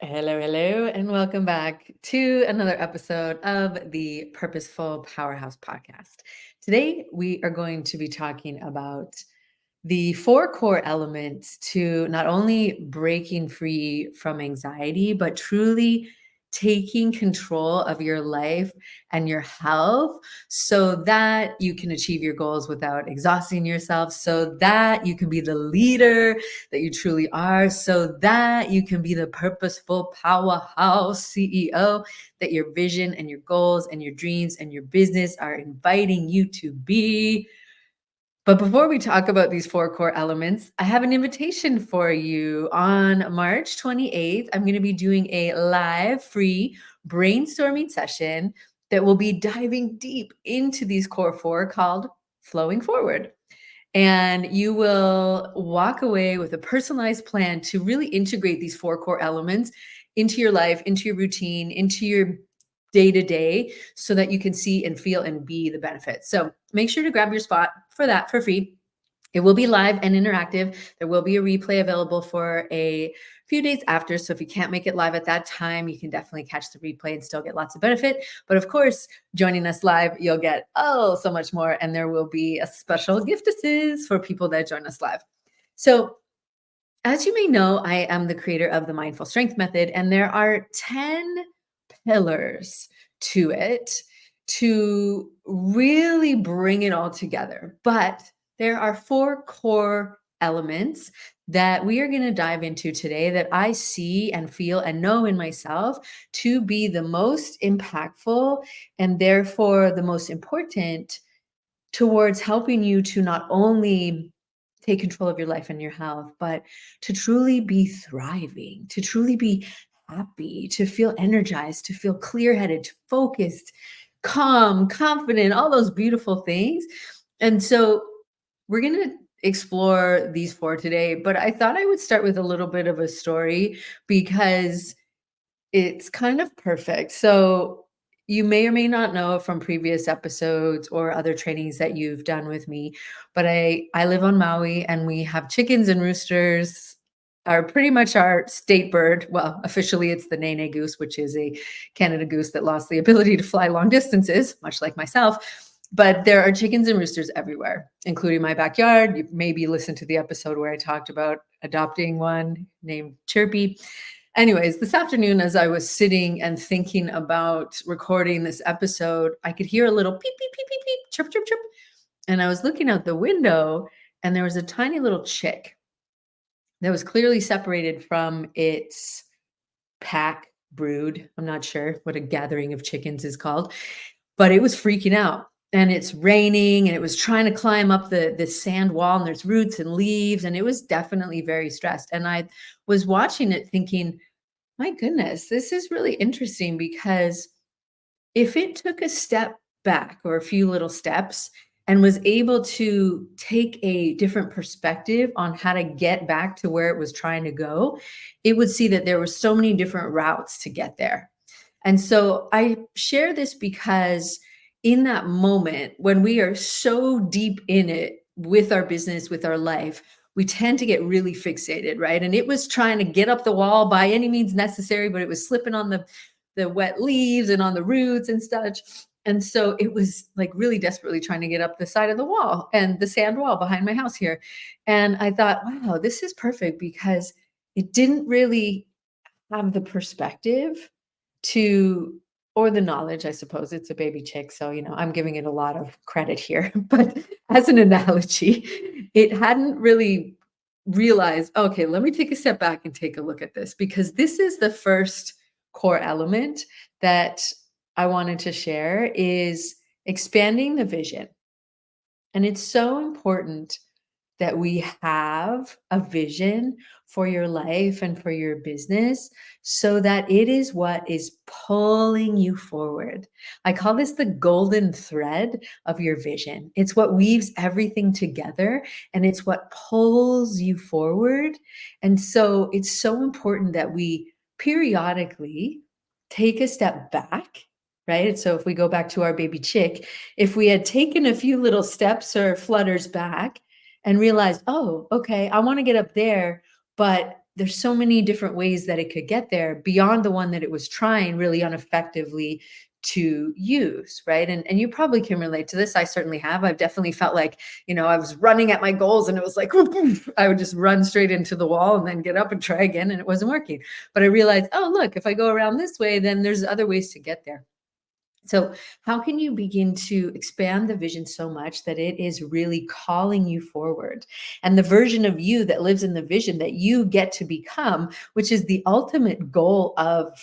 Hello, hello, and welcome back to another episode of the Purposeful Powerhouse podcast. Today, we are going to be talking about the four core elements to not only breaking free from anxiety, but truly taking control of your life and your health so that you can achieve your goals without exhausting yourself, so that you can be the leader that you truly are, so that you can be the purposeful powerhouse CEO that your vision and your goals and your dreams and your business are inviting you to be. But before we talk about these four core elements, I have an invitation for you. On March 28th, I'm going to be doing a live free brainstorming session that will be diving deep into these core four called Flowing Forward. And you will walk away with a personalized plan to really integrate these four core elements into your life, into your routine, into your day to day, so that you can see and feel and be the benefits. So make sure to grab your spot for that for free. It will be live and interactive. There will be a replay available for a few days after. So if you can't make it live at that time, you can definitely catch the replay and still get lots of benefit. But of course, joining us live, you'll get so much more. And there will be a special gift assist for people that join us live. So as you may know, I am the creator of the Mindful Strength Method, and there are 10 pillars to it to really bring it all together. But there are four core elements that we are going to dive into today that I see and feel and know in myself to be the most impactful and therefore the most important towards helping you to not only take control of your life and your health, but to truly be thriving, to truly be happy, to feel energized, to feel clear-headed, focused, calm, confident, all those beautiful things. And so we're going to explore these four today, but I thought I would start with a little bit of a story because it's kind of perfect. So you may or may not know from previous episodes or other trainings that you've done with me, but I live on Maui and we have chickens and roosters are pretty much our state bird. Well, officially it's the nene goose, which is a Canada goose that lost the ability to fly long distances, much like myself. But there are chickens and roosters everywhere, including my backyard. You maybe listened to the episode where I talked about adopting one named Chirpy. Anyways, this afternoon, as I was sitting and thinking about recording this episode, I could hear a little peep, peep, peep, peep, peep, chirp, chirp, chirp. And I was looking out the window, and there was a tiny little chick that was clearly separated from its pack brood. I'm not sure what a gathering of chickens is called, but it was freaking out. And it's raining, and it was trying to climb up the sand wall, and there's roots and leaves, and it was definitely very stressed. And I was watching it thinking, my goodness, this is really interesting because if it took a step back or a few little steps and was able to take a different perspective on how to get back to where it was trying to go, it would see that there were so many different routes to get there. And so I share this because in that moment, when we are so deep in it with our business, with our life, we tend to get really fixated, right? And it was trying to get up the wall by any means necessary, but it was slipping on the wet leaves and on the roots and such. And so it was like really desperately trying to get up the side of the wall and the sand wall behind my house here. And I thought, wow, this is perfect because it didn't really have the perspective to, or the knowledge, I suppose. It's a baby chick, so I'm giving it a lot of credit here. But as an analogy, it hadn't really realized, okay, let me take a step back and take a look at this, because this is the first core element that I wanted to share, is expanding the vision. And it's so important that we have a vision for your life and for your business so that it is what is pulling you forward. I call this the golden thread of your vision. It's what weaves everything together, and it's what pulls you forward. And so it's so important that we periodically take a step back. Right. So if we go back to our baby chick, if we had taken a few little steps or flutters back and realized, oh, okay, I want to get up there, but there's so many different ways that it could get there beyond the one that it was trying really ineffectively to use, right? And you probably can relate to this. I certainly have. I've definitely felt like, I was running at my goals and it was like, I would just run straight into the wall and then get up and try again and it wasn't working. But I realized, oh, look, if I go around this way, then there's other ways to get there. So, how can you begin to expand the vision so much that it is really calling you forward? And the version of you that lives in the vision that you get to become, which is the ultimate goal of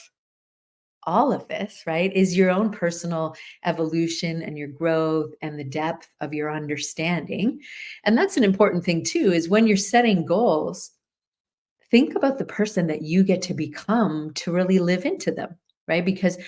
all of this, right? Is your own personal evolution and your growth and the depth of your understanding. And that's an important thing, too, is when you're setting goals, think about the person that you get to become to really live into them, right? Because,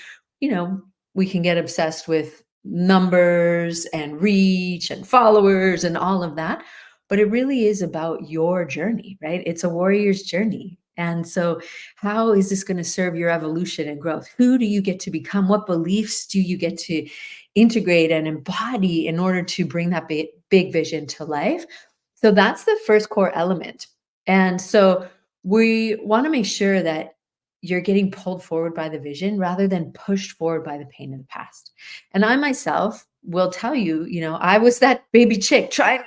you know, we can get obsessed with numbers and reach and followers and all of that, but it really is about your journey, right? It's a warrior's journey. And so, how is this going to serve your evolution and growth? Who do you get to become? What beliefs do you get to integrate and embody in order to bring that big vision to life? So, that's the first core element. And so, we want to make sure that you're getting pulled forward by the vision rather than pushed forward by the pain of the past. And I myself will tell you, I was that baby chick trying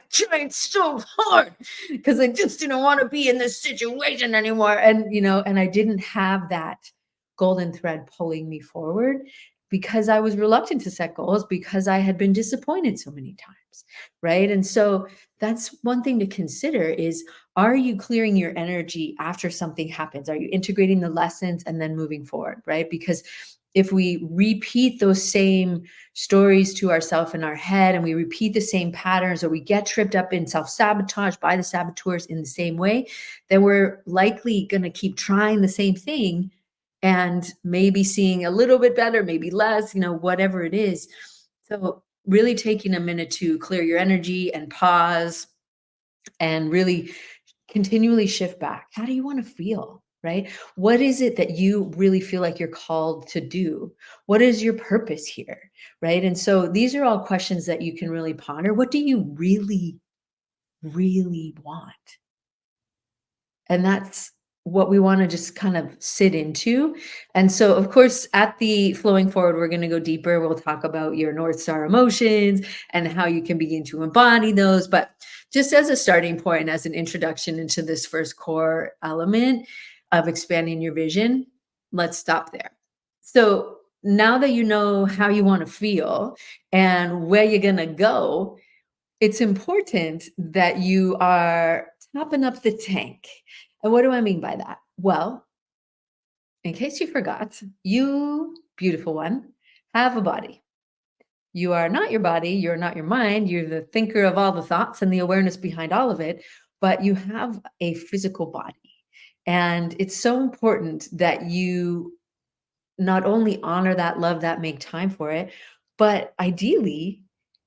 so hard because I just didn't want to be in this situation anymore. And I didn't have that golden thread pulling me forward because I was reluctant to set goals because I had been disappointed so many times. Right. And so that's one thing to consider is, are you clearing your energy after something happens? Are you integrating the lessons and then moving forward, right? Because if we repeat those same stories to ourselves in our head and we repeat the same patterns, or we get tripped up in self-sabotage by the saboteurs in the same way, then we're likely going to keep trying the same thing and maybe seeing a little bit better, maybe less, whatever it is. So really taking a minute to clear your energy and pause and really continually shift back. How do you want to feel? Right? What is it that you really feel like you're called to do? What is your purpose here? Right? And so these are all questions that you can really ponder. What do you really, really want? And that's what we want to just kind of sit into. And so, of course, at the flowing forward, we're going to go deeper. We'll talk about your North Star emotions and how you can begin to embody those. But just as a starting point, as an introduction into this first core element of expanding your vision, let's stop there. So, now that you know how you want to feel and where you're going to go, it's important that you are topping up the tank. And what do I mean by that? Well, in case you forgot, you, beautiful one, have a body. You are not your body, you're not your mind, you're the thinker of all the thoughts and the awareness behind all of it, but you have a physical body. And it's so important that you not only honor that, love that, make time for it, but ideally,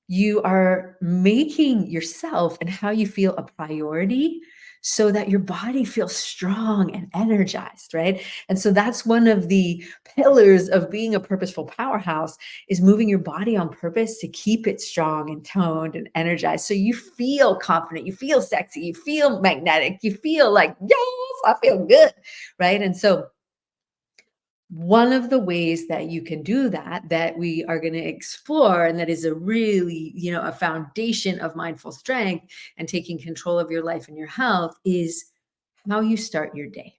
you are making yourself and how you feel a priority so that your body feels strong and energized, right? And so that's one of the pillars of being a purposeful powerhouse is moving your body on purpose to keep it strong and toned and energized. So you feel confident, you feel sexy, you feel magnetic, you feel like, yes, I feel good, right? And so one of the ways that you can do that we are going to explore, and that is a really, a foundation of mindful strength and taking control of your life and your health, is how you start your day.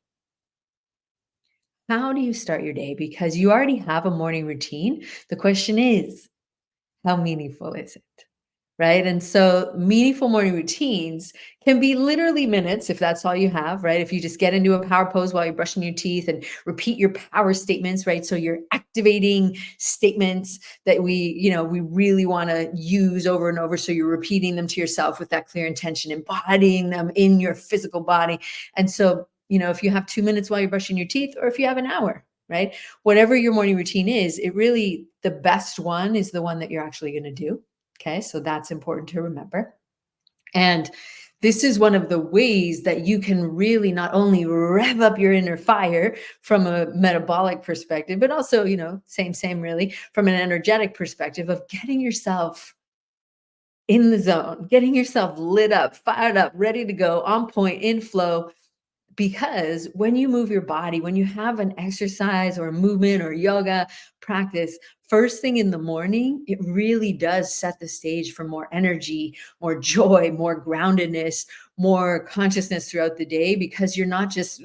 How do you start your day? Because you already have a morning routine. The question is, how meaningful is it? Right. And so meaningful morning routines can be literally minutes if that's all you have, right? If you just get into a power pose while you're brushing your teeth and repeat your power statements, right? So you're activating statements that we really want to use over and over. So you're repeating them to yourself with that clear intention, embodying them in your physical body. And so, if you have 2 minutes while you're brushing your teeth, or if you have an hour, right? Whatever your morning routine is, the best one is the one that you're actually going to do. Okay, so that's important to remember. And this is one of the ways that you can really not only rev up your inner fire from a metabolic perspective, but also, same really, from an energetic perspective of getting yourself in the zone, getting yourself lit up, fired up, ready to go, on point, in flow, because when you move your body, when you have an exercise or a movement or yoga practice, first thing in the morning, it really does set the stage for more energy, more joy, more groundedness, more consciousness throughout the day because you're not just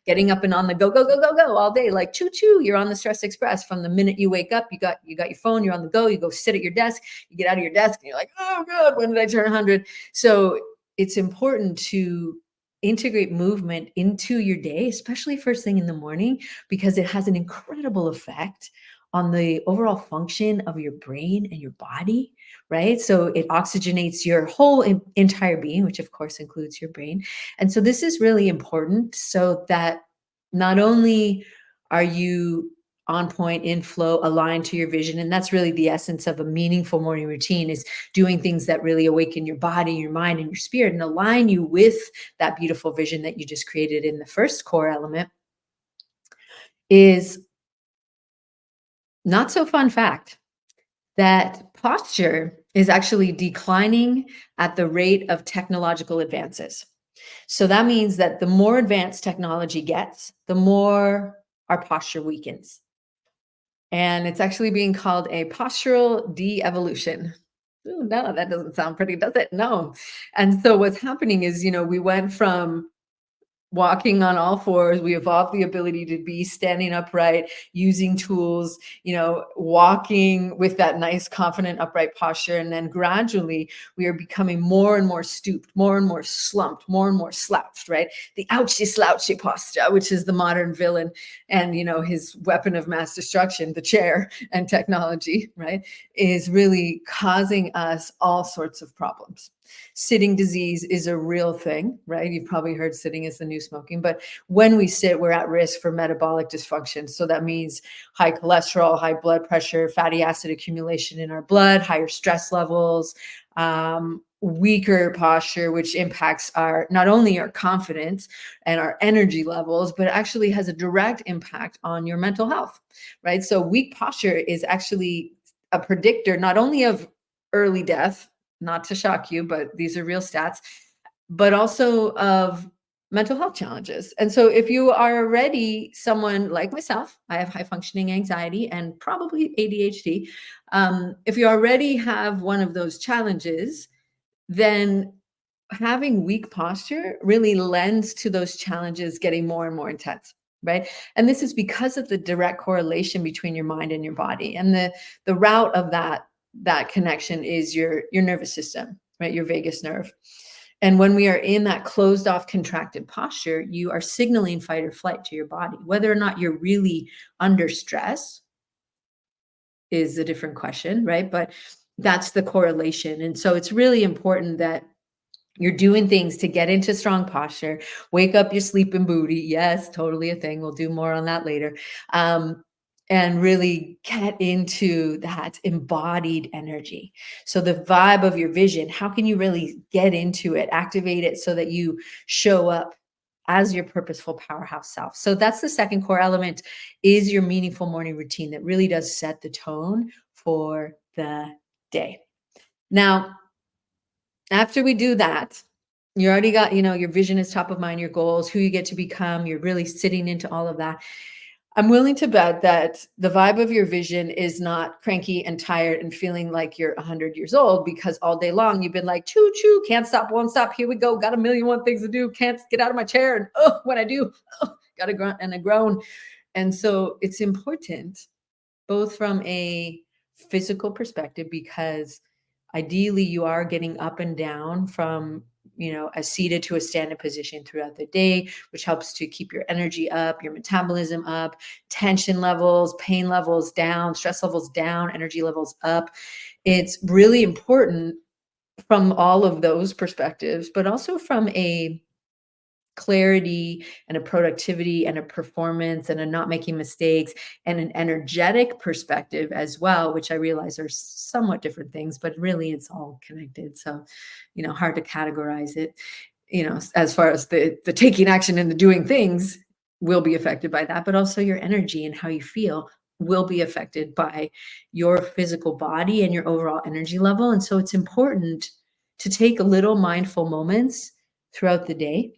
getting up and on the go, go, go, go, go all day. Like choo choo, you're on the stress express from the minute you wake up. You got your phone, you're on the go, you go sit at your desk, you get out of your desk, and you're like, oh God, when did I turn 100? So it's important to integrate movement into your day, especially first thing in the morning, because it has an incredible effect on the overall function of your brain and your body, right? So it oxygenates your whole entire being, which of course includes your brain. And so this is really important so that not only are you on point, in flow, aligned to your vision, and that's really the essence of a meaningful morning routine, is doing things that really awaken your body, your mind, and your spirit and align you with that beautiful vision that you just created in the first core element. Is not so fun fact that posture is actually declining at the rate of technological advances. So that means that the more advanced technology gets, the more our posture weakens. And it's actually being called a postural de-evolution. Ooh, no, that doesn't sound pretty, does it? No. And so what's happening is, we went from walking on all fours. We evolved the ability to be standing upright, using tools, walking with that nice, confident, upright posture. And then gradually we are becoming more and more stooped, more and more slumped, more and more slouched, right? The ouchy slouchy posture, which is the modern villain and, his weapon of mass destruction, the chair and technology, right, is really causing us all sorts of problems. Sitting disease is a real thing, right? You've probably heard sitting is the new smoking, but when we sit, we're at risk for metabolic dysfunction. So that means high cholesterol, high blood pressure, fatty acid accumulation in our blood, higher stress levels, weaker posture, which impacts not only our confidence and our energy levels, but actually has a direct impact on your mental health, right? So weak posture is actually a predictor not only of early death, not to shock you, but these are real stats, but also of mental health challenges. And so if you are already someone like myself, I have high functioning anxiety and probably ADHD. If you already have one of those challenges, then having weak posture really lends to those challenges getting more and more intense, right? And this is because of the direct correlation between your mind and your body. And the route of that connection is your nervous system, right? Your vagus nerve. And when we are in that closed off, contracted posture, you are signaling fight or flight to your body. Whether or not you're really under stress is a different question, right? But that's the correlation. And so it's really important that you're doing things to get into strong posture, wake up your sleeping booty. Yes, totally a thing. We'll do more on that later. And really get into that embodied energy. So the vibe of your vision, how can you really get into it, activate it so that you show up as your purposeful powerhouse self? So that's the second core element, is your meaningful morning routine that really does set the tone for the day. Now, after we do that, you already got, your vision is top of mind, your goals, who you get to become, you're really sitting into all of that. I'm willing to bet that the vibe of your vision is not cranky and tired and feeling like you're 100 years old because all day long you've been like, choo choo, can't stop, won't stop. Here we go. Got a million one things to do. Can't get out of my chair. And when I do, got to grunt and a groan. And so it's important both from a physical perspective, because ideally you are getting up and down from a seated to a standing position throughout the day, which helps to keep your energy up, your metabolism up, tension levels, pain levels down, stress levels down, energy levels up. It's really important from all of those perspectives, but also from a clarity and a productivity and a performance and a not making mistakes and an energetic perspective as well, which I realize are somewhat different things, but really it's all connected. So, hard to categorize it, as far as the taking action and the doing things will be affected by that, but also your energy and how you feel will be affected by your physical body and your overall energy level. And so it's important to take little mindful moments throughout the day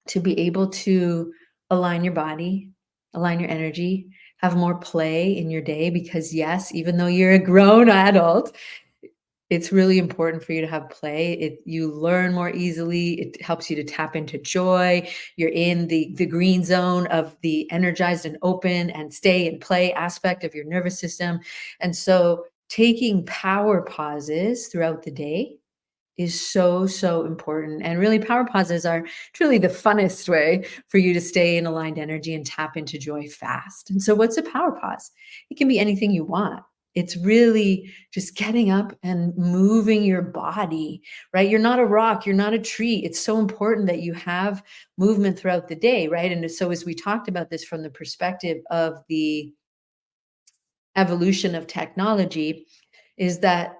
to be able to align your body, align your energy, have more play in your day because yes, even though you're a grown adult, it's really important for you to have play. You learn more easily. It helps you to tap into joy. You're in the green zone of the energized and open and stay and play aspect of your nervous system. And so taking power pauses throughout the day is so, so important. And really, power pauses are truly the funnest way for you to stay in aligned energy and tap into joy fast. And so, what's a power pause? It can be anything you want. It's really just getting up and moving your body, right? You're not a rock, you're not a tree. It's so important that you have movement throughout the day, right? And so, as we talked about this from the perspective of the evolution of technology, is that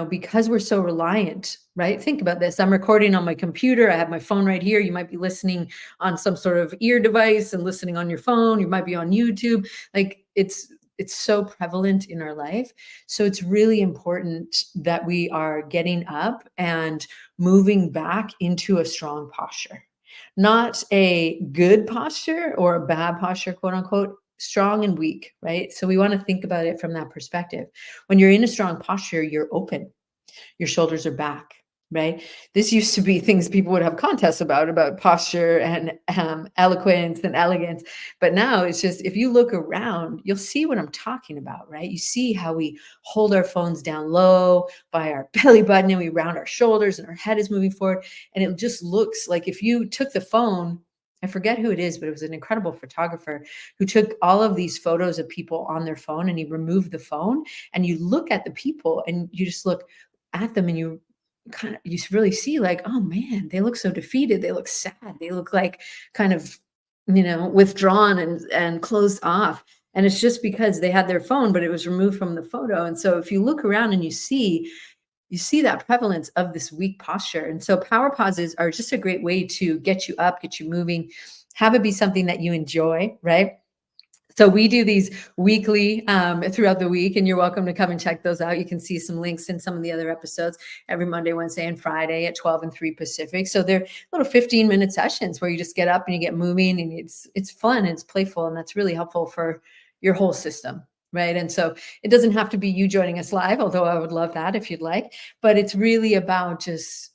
because we're so reliant, right? Think about this. I'm recording on my computer. I have my phone right here. You might be listening on some sort of ear device and listening on your phone. You might be on YouTube. Like it's so prevalent in our life. So it's really important that we are getting up and moving back into a strong posture. Not a good posture or a bad posture, quote unquote, strong and weak, right? So we want to think about it from that perspective. When you're in a strong posture, you're open, your shoulders are back, right? This used to be things people would have contests about posture and eloquence and elegance. But now it's just, if you look around, you'll see what I'm talking about, right? You see how we hold our phones down low by our belly button and we round our shoulders and our head is moving forward. And it just looks like if you took the phone, I forget who it is, but it was an incredible photographer who took all of these photos of people on their phone and he removed the phone and you look at the people and you just look at them and you really see like, oh man, they look so defeated, they look sad, they look like kind of withdrawn and closed off, and it's just because they had their phone but it was removed from the photo. And so if you look around and you see that prevalence of this weak posture. And so power pauses are just a great way to get you up, get you moving, have it be something that you enjoy, right? So we do these weekly throughout the week, and you're welcome to come and check those out. You can see some links in some of the other episodes every Monday, Wednesday, and Friday at 12 and 3 Pacific. So they're little 15-minute sessions where you just get up and you get moving, and it's fun and it's playful, and that's really helpful for your whole system, right? And so it doesn't have to be you joining us live, although I would love that if you'd like, but it's really about just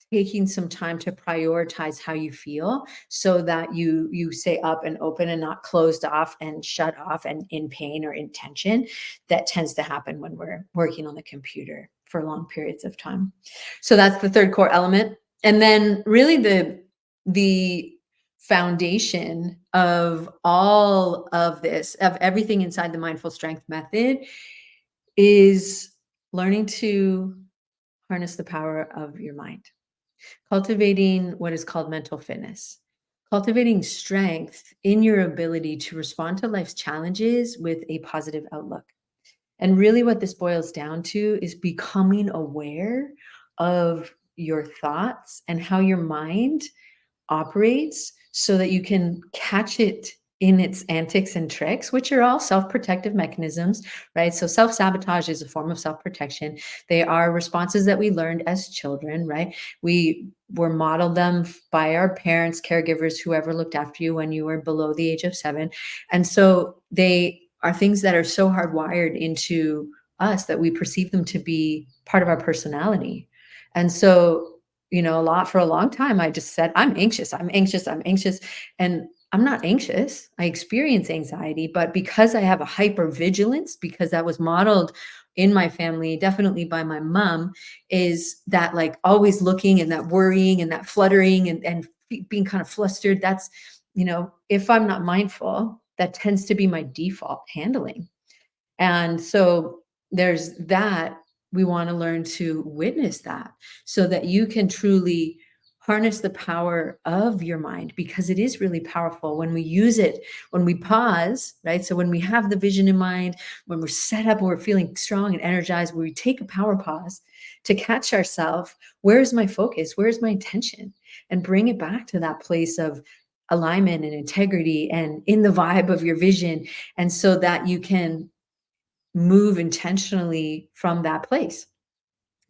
taking some time to prioritize how you feel so that you stay up and open and not closed off and shut off and in pain or in tension. That tends to happen when we're working on the computer for long periods of time. So that's the third core element. And then really the foundation of all of this, of everything inside the mindful strength method, is learning to harness the power of your mind, cultivating what is called mental fitness, cultivating strength in your ability to respond to life's challenges with a positive outlook. And really, what this boils down to is becoming aware of your thoughts and how your mind operates so that you can catch it in its antics and tricks, which are all self-protective mechanisms, right? So self-sabotage is a form of self-protection. They are responses that we learned as children, right? We were modeled them by our parents, caregivers, whoever looked after you when you were below the age of 7. And so they are things that are so hardwired into us that we perceive them to be part of our personality. And so for a long time, I just said, I'm anxious, I'm anxious, I'm anxious. And I'm not anxious. I experience anxiety, but because I have a hypervigilance, because that was modeled in my family, definitely by my mom, is that like always looking and that worrying and that fluttering and being kind of flustered. That's, if I'm not mindful, that tends to be my default handling. And so there's that. We want to learn to witness that so that you can truly harness the power of your mind, because it is really powerful when we use it, when we pause, right? So when we have the vision in mind, when we're set up, when we're feeling strong and energized, when we take a power pause to catch ourselves, where's my focus? Where's my intention? And bring it back to that place of alignment and integrity and in the vibe of your vision. And so that you can move intentionally from that place,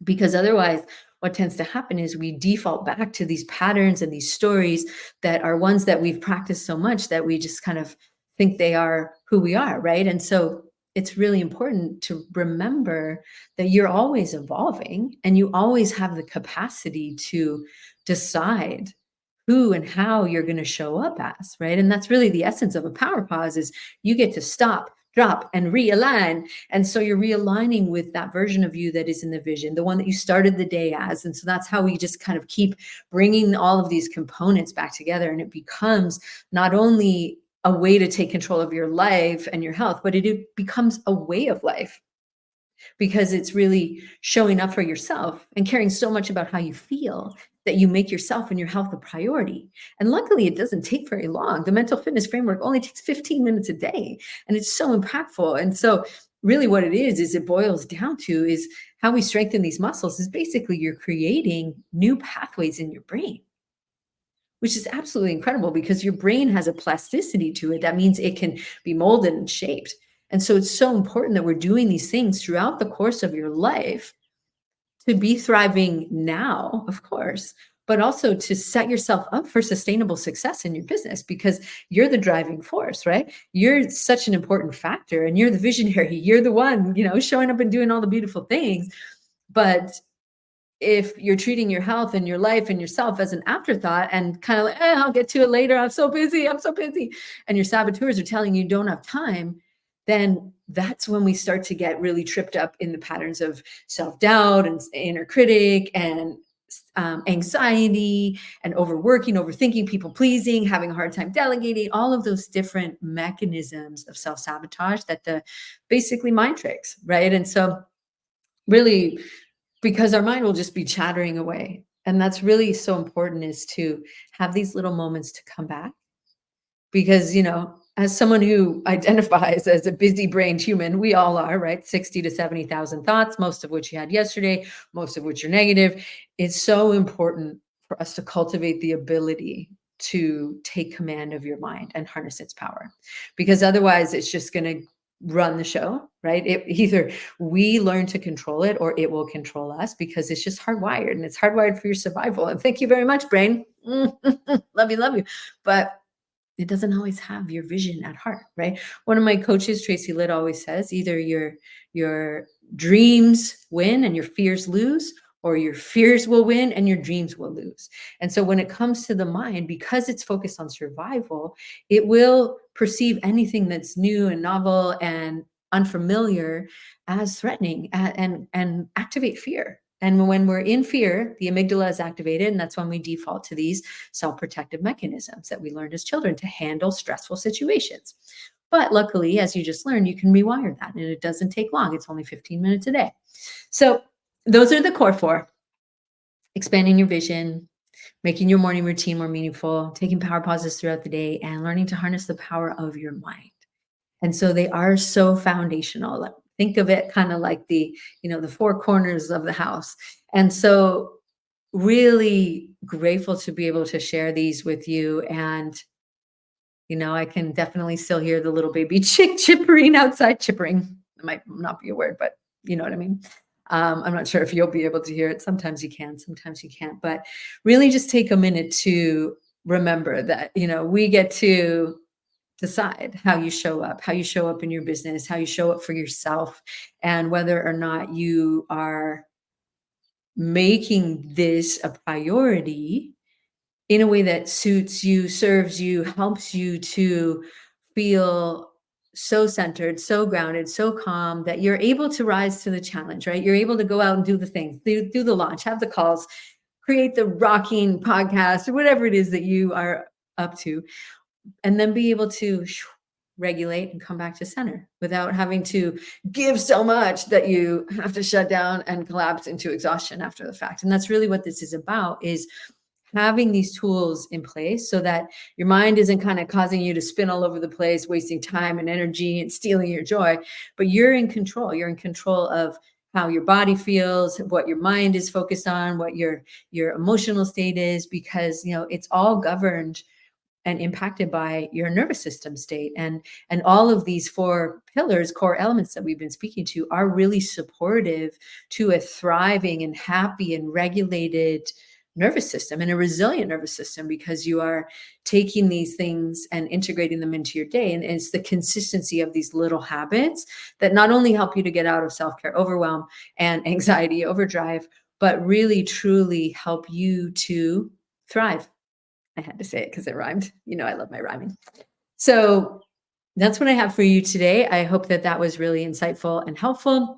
because otherwise what tends to happen is we default back to these patterns and these stories that are ones that we've practiced so much that we just kind of think they are who we are, right? And so it's really important to remember that you're always evolving and you always have the capacity to decide who and how you're going to show up as, right? And that's really the essence of a power pause is you get to stop, drop, and realign. And so you're realigning with that version of you that is in the vision, the one that you started the day as. And so that's how we just kind of keep bringing all of these components back together. And it becomes not only a way to take control of your life and your health, but it becomes a way of life because it's really showing up for yourself and caring so much about how you feel that you make yourself and your health a priority. And luckily, it doesn't take very long. The mental fitness framework only takes 15 minutes a day, and it's so impactful. And so, really, what it is it boils down to is how we strengthen these muscles is basically you're creating new pathways in your brain, which is absolutely incredible because your brain has a plasticity to it. That means it can be molded and shaped. And so it's so important that we're doing these things throughout the course of your life to be thriving now, of course, but also to set yourself up for sustainable success in your business because you're the driving force, right? You're such an important factor and you're the visionary. You're the one, showing up and doing all the beautiful things. But if you're treating your health and your life and yourself as an afterthought and kind of like, I'll get to it later. I'm so busy. And your saboteurs are telling you don't have time, then that's when we start to get really tripped up in the patterns of self-doubt and inner critic and anxiety and overworking, overthinking, people pleasing, having a hard time delegating, all of those different mechanisms of self-sabotage that the basically mind tricks, right? And so really, because our mind will just be chattering away. And that's really so important is to have these little moments to come back. Because, as someone who identifies as a busy brained human, we all are, right? 60 to 70,000 thoughts, most of which you had yesterday, most of which are negative. It's so important for us to cultivate the ability to take command of your mind and harness its power. Because otherwise it's just going to run the show, right? Either we learn to control it or it will control us because it's just hardwired and it's hardwired for your survival. And thank you very much, brain. Love you. But it doesn't always have your vision at heart, right? One of my coaches, Tracy Litt, always says either your dreams win and your fears lose, or your fears will win and your dreams will lose. And so when it comes to the mind, because it's focused on survival, it will perceive anything that's new and novel and unfamiliar as threatening and activate fear. And when we're in fear, the amygdala is activated, and that's when we default to these self-protective mechanisms that we learned as children to handle stressful situations. But luckily, as you just learned, you can rewire that, and it doesn't take long. It's only 15 minutes a day. So those are the core four: expanding your vision, making your morning routine more meaningful, taking power pauses throughout the day, and learning to harness the power of your mind. And so they are so foundational. Think of it kind of like the four corners of the house. And so really grateful to be able to share these with you. And, I can definitely still hear the little baby chick chippering outside. Chippering, it might not be a word, but you know what I mean? I'm not sure if you'll be able to hear it. Sometimes you can, sometimes you can't. But really just take a minute to remember that, we get to decide how you show up in your business, how you show up for yourself, and whether or not you are making this a priority in a way that suits you, serves you, helps you to feel so centered, so grounded, so calm that you're able to rise to the challenge, right? You're able to go out and do the things, do the launch, have the calls, create the rocking podcast or whatever it is that you are up to, and then be able to regulate and come back to center without having to give so much that you have to shut down and collapse into exhaustion after the fact. And that's really what this is about, is having these tools in place so that your mind isn't kind of causing you to spin all over the place, wasting time and energy and stealing your joy, but you're in control. You're in control of how your body feels, what your mind is focused on, what your emotional state is, because it's all governed and impacted by your nervous system state. And all of these four pillars, core elements that we've been speaking to, are really supportive to a thriving and happy and regulated nervous system and a resilient nervous system, because you are taking these things and integrating them into your day. And it's the consistency of these little habits that not only help you to get out of self-care overwhelm and anxiety overdrive, but really truly help you to thrive. I had to say it because it rhymed. You know, I love my rhyming. So that's what I have for you today. I hope that that was really insightful and helpful.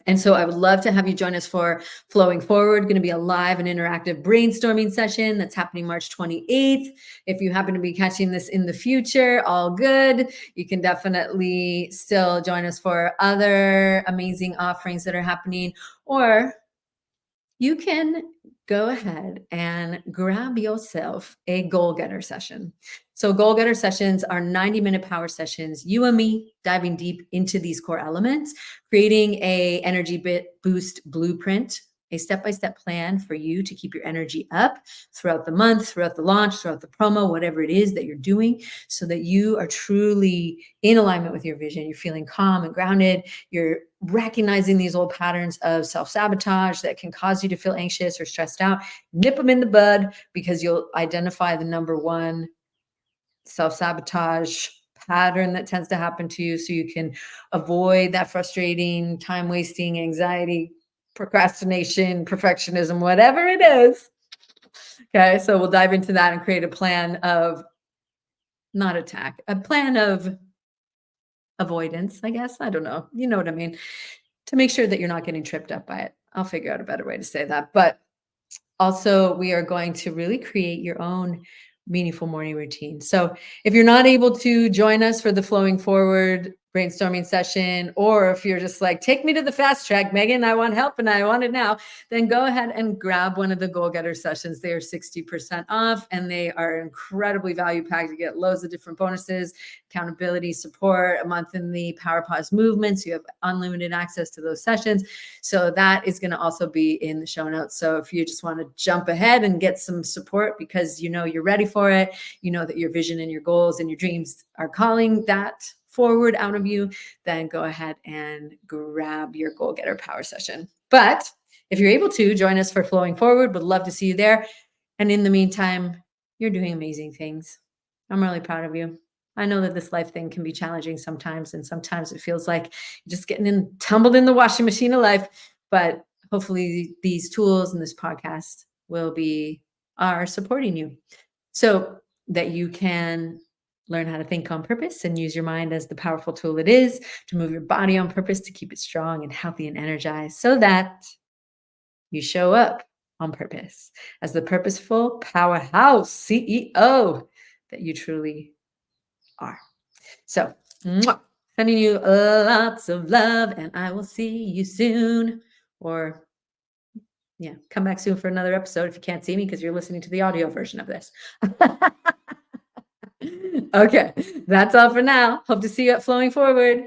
And so I would love to have you join us for Flowing Forward, going to be a live and interactive brainstorming session that's happening March 28th. If you happen to be catching this in the future, all good. You can definitely still join us for other amazing offerings that are happening, or you can go ahead and grab yourself a goal getter session. So goal getter sessions are 90-minute power sessions, you and me diving deep into these core elements, creating a energy boost blueprint, a step-by-step plan for you to keep your energy up throughout the month, throughout the launch, throughout the promo, whatever it is that you're doing, so that you are truly in alignment with your vision. You're feeling calm and grounded. You're recognizing these old patterns of self-sabotage that can cause you to feel anxious or stressed out. Nip them in the bud, because you'll identify the number one self-sabotage pattern that tends to happen to you, so you can avoid that frustrating, time-wasting anxiety, procrastination, perfectionism, whatever it is. Okay, so we'll dive into that and create a plan of not attack, a plan of avoidance, I guess. I don't know. You know what I mean? To make sure that you're not getting tripped up by it. I'll figure out a better way to say that. But also, we are going to really create your own meaningful morning routine. So if you're not able to join us for the Flowing Forward brainstorming session, or if you're just like, take me to the fast track, Megan, I want help and I want it now, then go ahead and grab one of the goal getter sessions. They are 60% off, and they are incredibly value packed. You get loads of different bonuses, accountability, support, a month in the Power Pause movement. So you have unlimited access to those sessions. So that is going to also be in the show notes. So if you just want to jump ahead and get some support because you know you're ready for it, you know that your vision and your goals and your dreams are calling that forward out of you, then go ahead and grab your goal getter power session. But if you're able to join us for Flowing Forward, would love to see you there. And in the meantime, you're doing amazing things. I'm really proud of you. I know that this life thing can be challenging sometimes, and sometimes it feels like you're just getting tumbled in the washing machine of life. But hopefully these tools and this podcast are supporting you, so that you can learn how to think on purpose and use your mind as the powerful tool it is, to move your body on purpose, to keep it strong and healthy and energized, so that you show up on purpose as the purposeful powerhouse CEO that you truly are. So, sending you lots of love, and I will see you soon. Or come back soon for another episode if you can't see me, because you're listening to the audio version of this. Okay, that's all for now. Hope to see you at Flowing Forward.